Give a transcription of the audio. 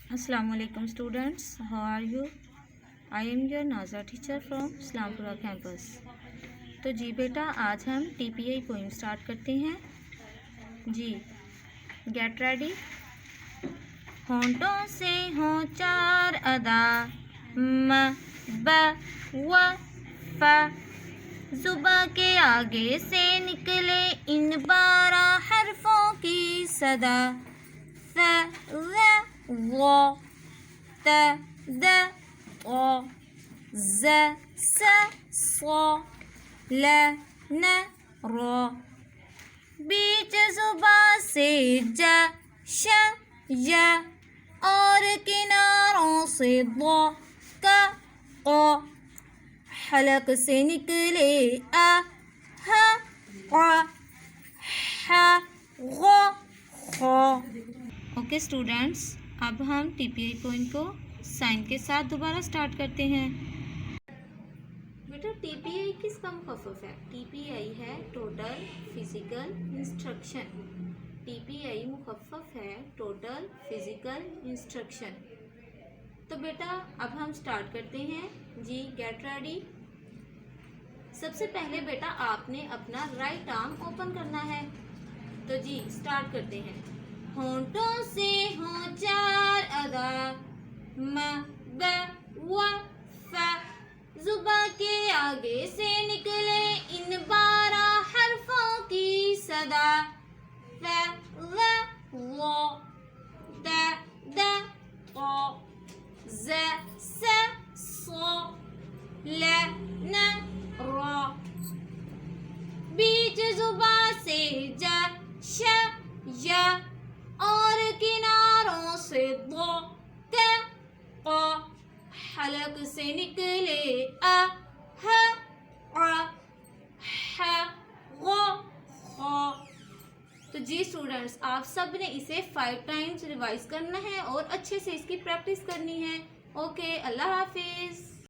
Assalamualaikum students, how are you? I am your Naza teacher from Islampura campus. तो जी बेटा, आज हम TPI पोइम स्टार्ट करते हैं। जी गेट रेडी। होंठों से हों चार अदा, म ब व फ, जुबां के आगे से निकले इन 12 हरफों की सदा, फ व व त द क़ ज़ स स ल न र। बीच जुबां से ज श य और किनारों से द क क़, हलक से निकले अ ह क़ ह ग़ ख़। ओके स्टूडेंट्स, अब हम TPI पोइम को साइन के साथ दोबारा स्टार्ट करते हैं। बेटा TPI किसका मुखफ़्फ़फ है? TPI है टोटल फिजिकल इंस्ट्रक्शन। TPI मुखफ़्फ़फ है टोटल फिजिकल इंस्ट्रक्शन। तो बेटा अब हम स्टार्ट करते हैं। जी गेट रेडी। सबसे पहले बेटा आपने अपना राइट आर्म ओपन करना है। तो जी स्टार्ट करते हैं। होंठों से हों चार अदा, म ब व फ, जुबां के आगे से निकले इन 12 हरफों की सदा, फ व व त द क़ ज़ स स ल न र। बीच जुबां से ज श य और किनारों से द क क़, हलक से निकले अ ह क़ ह ग़ ख़। तो जी स्टूडेंट्स, आप सब ने इसे 5 टाइम्स रिवाइज करना है और अच्छे से इसकी प्रैक्टिस करनी है। ओके, अल्लाह हाफिज़।